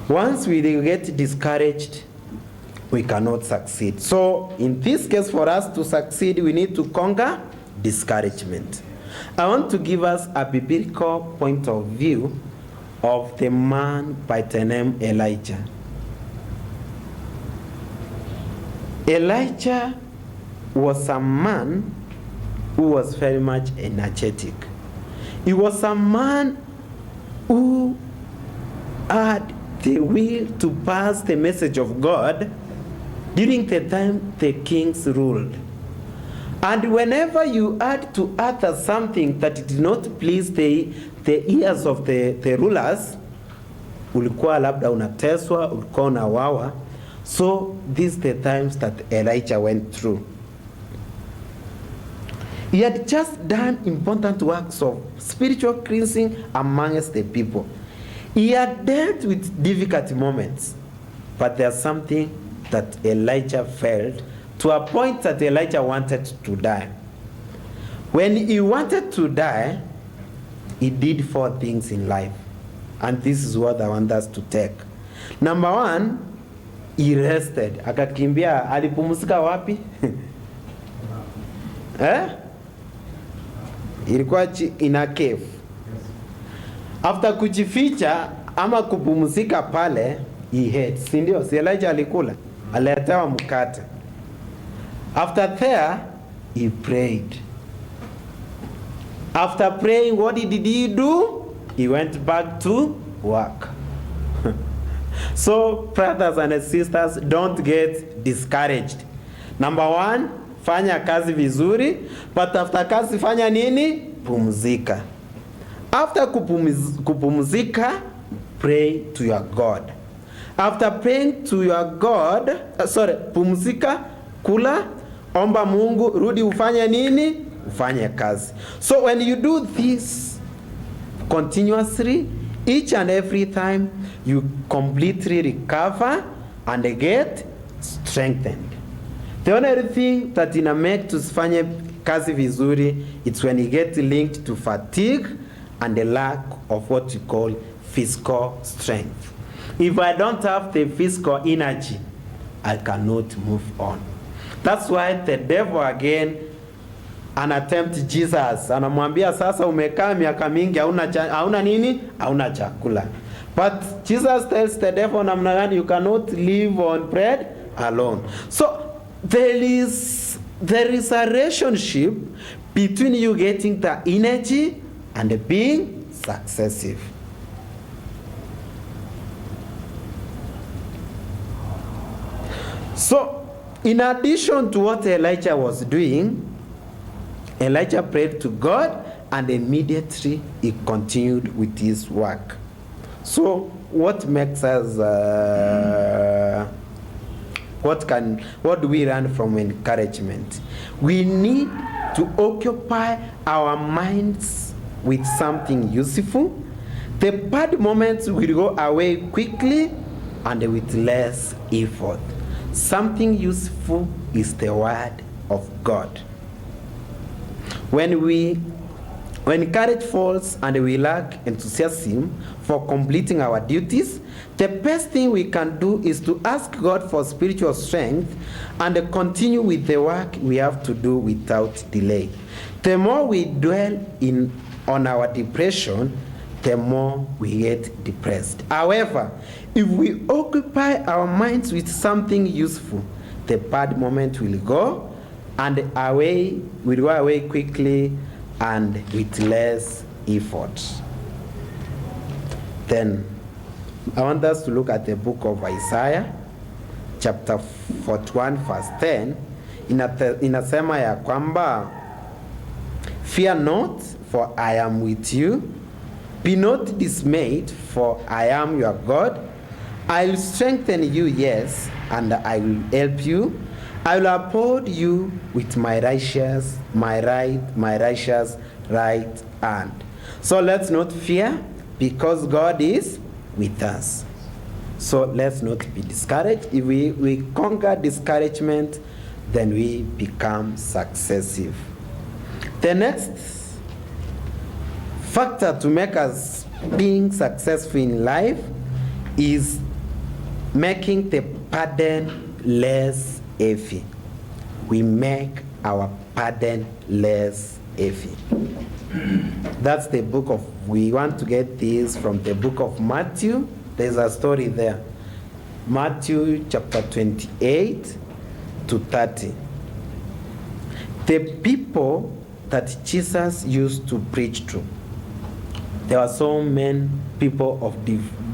Once we get discouraged, we cannot succeed. So in this case, for us to succeed, we need to conquer discouragement. I want to give us a biblical point of view of the man by the name Elijah. Elijah was a man who was very much energetic. He was a man who had the will to pass the message of God during the time the kings ruled. And whenever you had to utter something that did not please the ears of the rulers, ulikuwa labda unateswa, ulikuwa unawawa. So these the times that Elijah went through. He had just done important works of spiritual cleansing amongst the people. He had dealt with difficult moments, but there's something that Elijah felt to a point that Elijah wanted to die. When he wanted to die, he did 4 things in life. And this is what I want us to take. Number 1, he rested. Akakimbia, alipumzika wapi? Ilikuwa in a cave. After kujificha ama kupumzika pale, he ate. Si ndio? Si Elijah alikula? Aletewa mkate. After there, he prayed. After praying, what did he do? He went back to work. So, brothers and sisters, don't get discouraged. Number 1, fanya kazi vizuri, but after kazi fanya nini? Pumzika. After kupumzika, pray to your God. After praying to your God, pumzika, kula, omba Mungu, rudi ufanye nini? Ufanye kazi. So when you do this continuously, each and every time, you completely recover and get strengthened. The only thing that ina make tusifanye kazi vizuri, it's when you get linked to fatigue and the lack of what you call physical strength. If I don't have the physical energy, I cannot move on. That's why the devil again anatempt Jesus. Anamwambia sasa umekaa miaka mingi hauna nini? Hauna chakula. But Jesus tells the devil namna gani? You cannot live on bread alone. So there is a relationship between you getting the energy and being successive. So, in addition to what Elijah was doing, Elijah prayed to God and immediately he continued with his work. So, what makes us, what do we learn from encouragement? We need to occupy our minds with something useful. The bad moments will go away quickly and with less effort. Something useful is the word of God. When courage falls and we lack enthusiasm for completing our duties, the best thing we can do is to ask God for spiritual strength and continue with the work we have to do without delay. The more we dwell on our depression, the more we get depressed. However, if we occupy our minds with something useful, the bad moment will go away quickly and with less effort. Then I want us to look at the book of Isaiah chapter 41 verse 10. Inasema ya kwamba, fear not, for I am with you. Be not dismayed, for I am your God. I will strengthen you, yes, and I will help you. I will uphold you with my righteous right hand. So let's not fear, because God is with us. So let's not be discouraged. If we conquer discouragement, then we become successive. The next factor to make us being successful in life is making the burden less heavy. We make our burden less heavy. That's the book of, we want to get this from the book of Matthew. There's a story there. Matthew chapter 28 to 30. The people that Jesus used to preach to. There were so many people of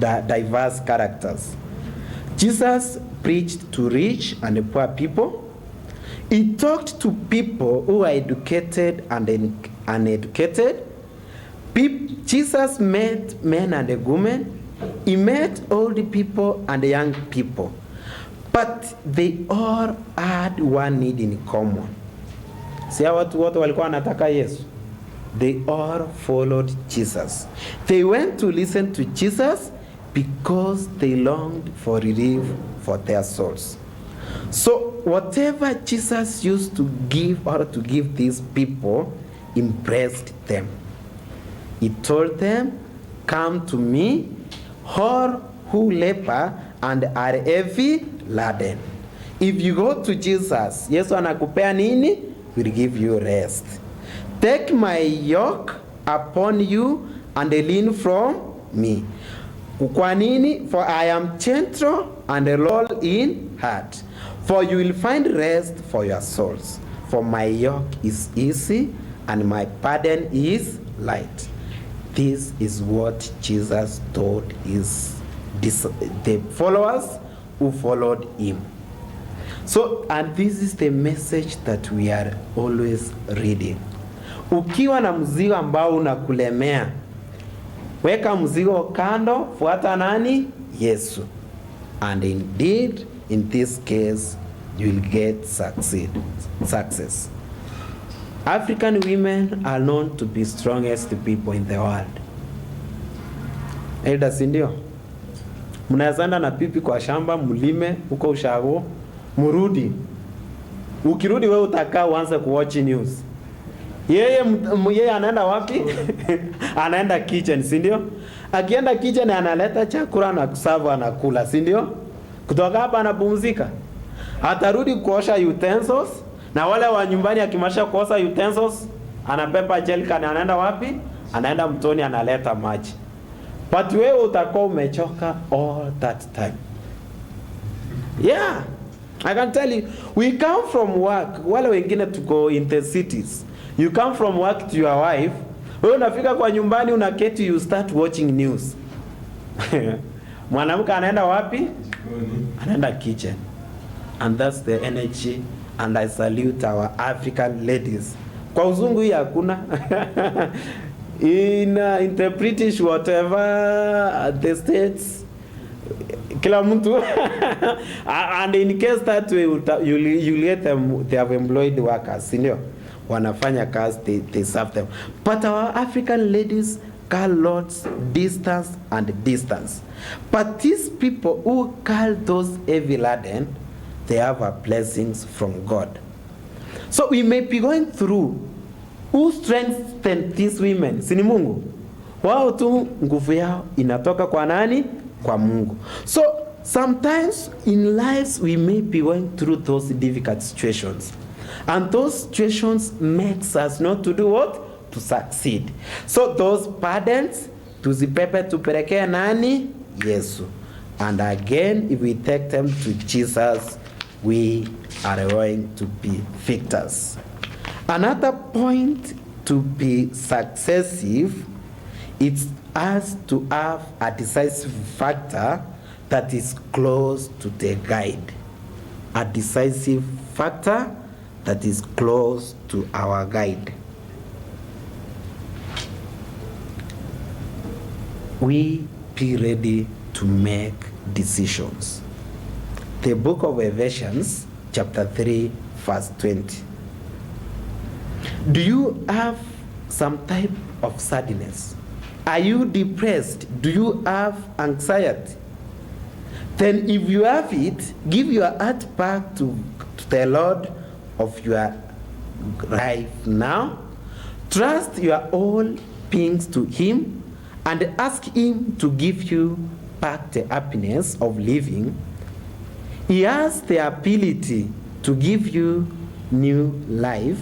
diverse characters. Jesus preached to rich and poor people. He talked to people who are educated and uneducated. Jesus met men and women. He met old people and young people. But they all had one need in common. Si watu wote walikuwa wanataka Yesu. They all followed Jesus. They went to listen to Jesus because they longed for relief for their souls. So whatever Jesus used to give or to give these people impressed them. He told them, "Come to me, all who labor and are heavy laden." If you go to Jesus, Yesu anakupea nini? Will give you rest. "Take my yoke upon you and lean from me." Kwa nini? "For I am gentle and lowly in heart, for you will find rest for your souls. For my yoke is easy and my burden is light." This is what Jesus told the followers who followed him. So, and this is the message that we are always reading. Ukiwa na mzigo ambao unakulemea, weka mzigo kando, fuata nani? Yesu. And indeed, in this case, you will get success. African women are known to be strongest people in the world. Elda, si ndio? Mnaweza na pipi kwa shamba, mlime huko ushago, murudi. Ukirudi wewe utakaa uanze kuwatch news. Yeye anaenda wapi? Anaenda kitchen, si ndio? Akienda kitchen analeta chakula na kuserve anakula, si ndio? Kutoka hapa anapumzika. Atarudi kuosha utensils, na wale wa nyumbani akimasha kuosha utensils, anapepa jerrycan, anaenda wapi? Anaenda mtoni analeta maji. But wewe utakuwa umechoka all that time. Yeah, I can tell you, we come from work, wale wengine to go in the cities. You come from work to your wife, wewe unafika kwa nyumbani unaketi, you start watching news. Mwanamke anaenda wapi? Anaenda kitchen. And that's the energy, and I salute our African ladies. Kwa uzungu hii hakuna. In the British whatever, the States, kila mtu. And in case that you let them, they have employed workers, you know, wanafanya kazi, they serve them. But our African ladies call lots distance and distance. But these people who call those heavy laden, they have a blessings from God. So we may be going through. Who strengthened these women? Si ni Mungu? Wao tu nguvu yao inatoka kwa nani? Kwa Mungu. So sometimes in lives we may be going through those difficult situations. And those situations makes us not to do what? To succeed. So those burdens tuzipepe tupelekea nani? Yesu. And again, if we take them to Jesus, we are going to be victors. Another point to be successive, it's us to have a decisive factor that is close to the guide. A decisive factor that is close to our guide. We be ready to make decisions. The book of Ephesians, chapter 3, verse 20. Do you have some type of sadness? Are you depressed? Do you have anxiety? Then if you have it, give your heart back to the Lord of your life now. Trust your all things to Him and ask Him to give you back the happiness of living. He has the ability to give you new life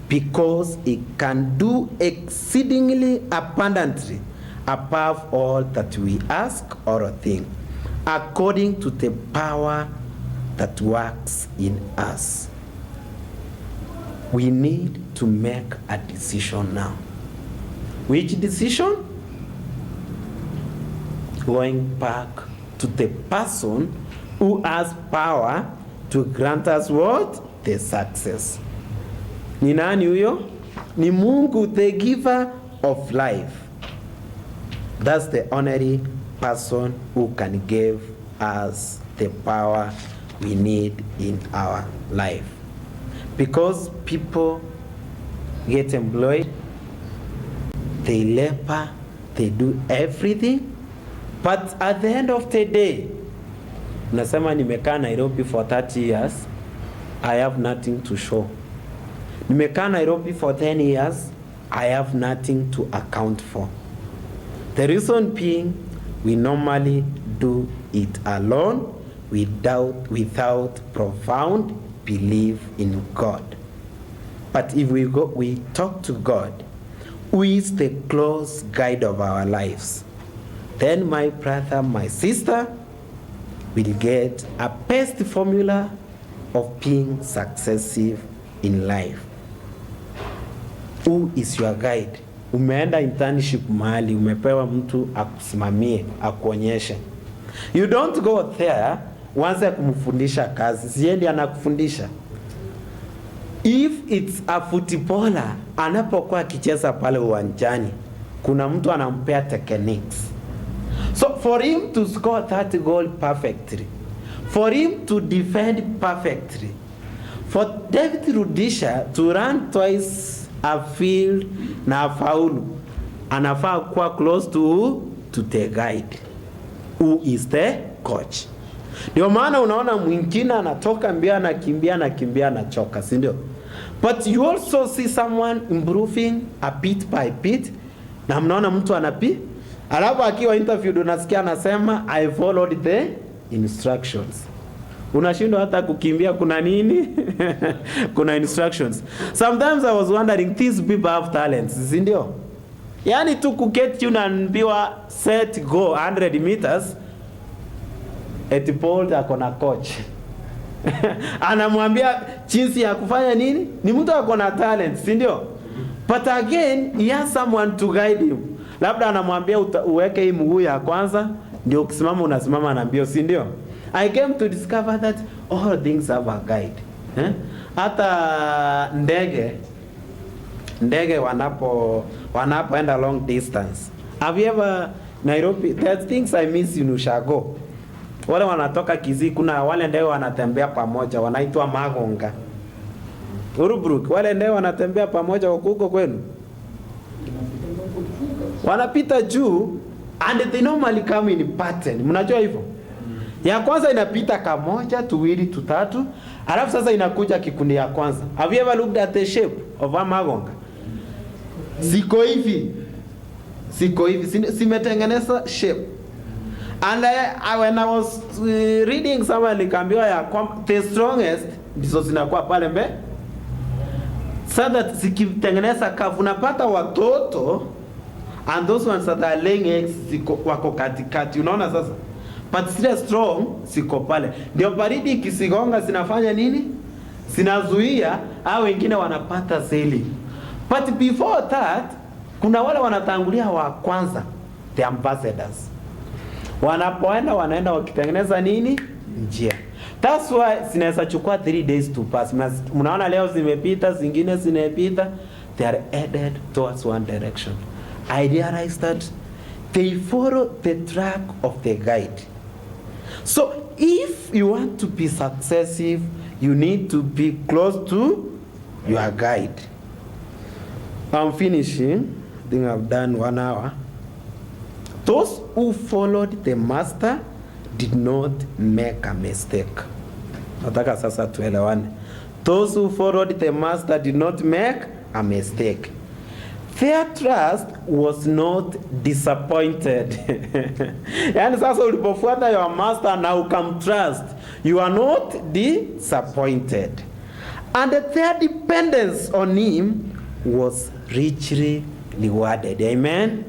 because He can do exceedingly abundantly above all that we ask or think, according to the power that works in us. we need to make a decision now. Which decision? Going back to the person who has power to grant us what? The success. Ni nani huyo? Ni Mungu, the giver of life. That's the only person who can give us the power we need in our life. Because people get employed, they labor, they do everything, but at the end of the day, unasema nimekaa Nairobi for 30 years, I have nothing to show. Nimekaa Nairobi for 10 years, I have nothing to account for. The reason being, we normally do it alone without profound belief in God. But if we talk to God, who is the close guide of our lives, then my brother, my sister, will get a best formula of being successive in life. Who is your guide? Umeenda internship mahali, umepewa mtu akusimamie, akuonyeshe. You don't go there uanze kumfundisha kazi, siendi anakufundisha. If it's a footballer, anapokuwa akicheza pale uwanjani, kuna mtu anampea techniques. So for him to score that goal perfectly, for him to defend perfectly, for David Rudisha to run twice a field na faulu, anafaa kuwa close to the guide, who is the coach. Ndio maana unaona mwingine anatoka mbio, anakimbia anachoka, si ndio? But you also see someone improving a bit by bit, na mnaona mtu anapi, alafu akiwa interviewed unasikia anasema I followed the instructions. Unashindwa hata kukimbia, kuna nini? Kuna instructions. Sometimes I was wondering, these people have talents, si ndio? Yani tu kuketi unaambiwa set go 100 meters, eti Paul akona coach. Anamwambia jinsi ya kufanya nini? Ni mtu akona talent, si ndio? But again, he has someone to guide him. Labda anamwambia uweke hii mguu ya kwanza, ndio ukisimama unasimama na mbio, si ndio? I came to discover that all things have a guide. Hata ndege wanapoenda long distance. Have you ever Nairobi, there's things I miss in Ushago. Wale wanatoka Kisii, kuna wale ndege wanatembea pamoja, wanaitwa magonga. Urubrook, wale ndege wanatembea pamoja huko kwenu. Wanapita juu and they normally come in pattern. Mnajua hivyo? Ya kwanza inapita kamoja, tuwili, tutatu, alafu sasa inakuja kikundi ya kwanza. Have you ever looked at the shape of a magonga? Siko hivi, simetengeneza shape. And when I was reading somewhere, nikaambiwa ya the strongest ndizo zinakuwa pale mbe. So that zikitengeneza kavu, unapata watoto and those ones that are laying eggs wako katikati, unaona sasa? But still strong siko pale. Ndio baridi ikisigonga zinafanya nini? Zinazuia au wengine wanapata seli. But before that, kuna wale wanatangulia wa kwanza, the ambassadors. Wanapoenda wanaenda wakitengeneza nini? Njia. That's why zinaweza chukua 3 days to pass. Mnaona leo zimepita, zingine zinapita, they are headed towards one direction. I realized that they follow the track of the guide. So if you want to be successful, you need to be close to your guide. I'm finishing. I think I've done 1 hour. Those who followed the master did not make a mistake. Nataka sasa tuelewane. Those who followed the master did not make a mistake. Their trust was not disappointed. Yani sasa ulipofuata your master na ukamtrust, you are not disappointed. And their dependence on him was richly rewarded. Amen?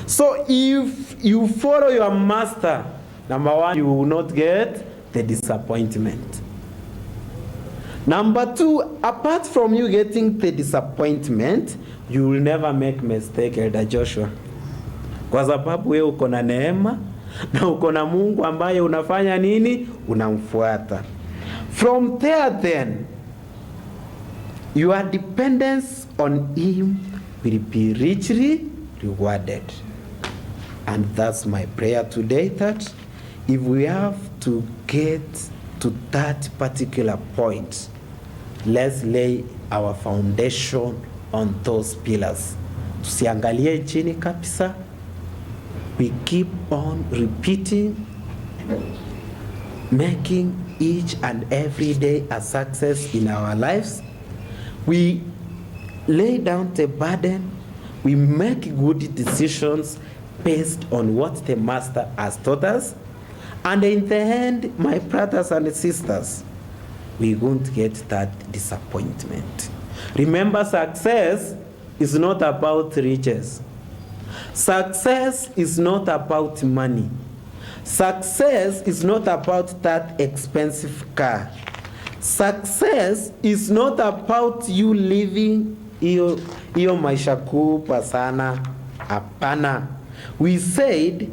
So if you follow your master, number one, you will not get the disappointment. Number 2, apart from you getting the disappointment, you will never make mistake, Elder Joshua. Kwa sababu wewe uko na neema na uko na Mungu ambaye unafanya nini? Unamfuata. From there then, your dependence on him will be richly rewarded. And that's my prayer today, that if we have to get to that particular point, let's lay our foundation on those pillars. Tusiangalie chini kabisa. We keep on repeating, making each and every day a success in our lives. We lay down the burden. We make good decisions based on what the Master has taught us. And in the end, my brothers and sisters, we won't get that disappointment. Remember, success is not about riches. Success is not about money. Success is not about that expensive car. Success is not about you living hiyo maisha kubwa sana. Hapana. We said,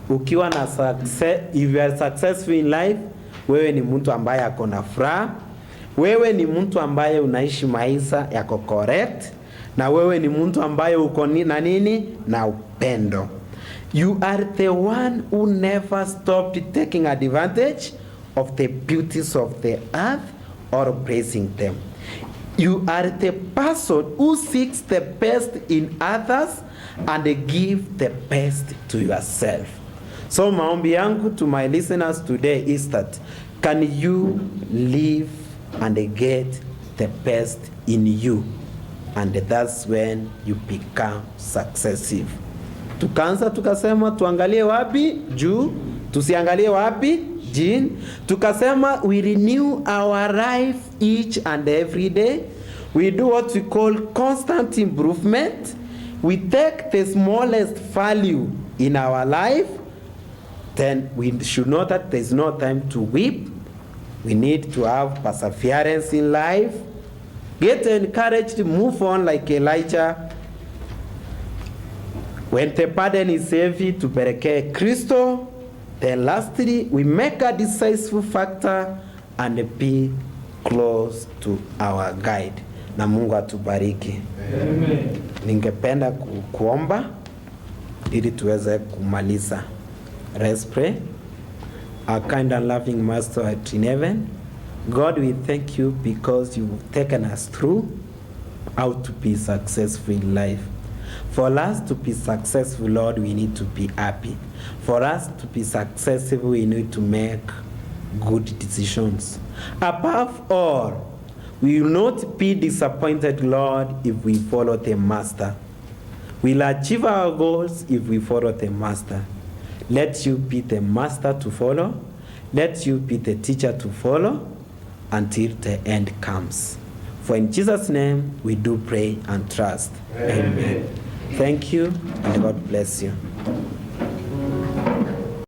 ukiwa na success, if you are successful in life, wewe ni mtu ambaye ako na furaha, wewe ni mtu ambaye unaishi maisha yako correct, na wewe ni mtu ambaye uko na nini? Na upendo. You are the one who never stopped taking advantage of the beauties of the earth or praising them. You are the person who seeks the best in others and give the best to yourself. So maombi yangu to my listeners today is that, can you live and get the best in you? And that's when you become successive. Tukaanza tukasema tuangalie wapi? Juu. Tusiangalie wapi? Jini. Tukasema we renew our life each and every day. We do what we call constant improvement. We take the smallest value in our life. Then we should know that there's no time to weep. We need to have perseverance in life. Get encouraged to move on like Elijah. When the burden is heavy, tupelekee Kristo. Then lastly, we make a decisive factor and be close to our guide. Na Mungu atubariki. Amen. Ningependa kuomba ili tuweze kumaliza. Let's pray. Our kind and loving Master in heaven, God, we thank you because you've taken us through how to be successful in life. For us to be successful, Lord, we need to be happy. For us to be successful, we need to make good decisions. Above all, we will not be disappointed, Lord, if we follow the Master. We'll achieve our goals if we follow the Master. Let you be the Master to follow. Let you be the teacher to follow until the end comes. For in Jesus' name we do pray and trust. Amen. Thank you, and God bless you.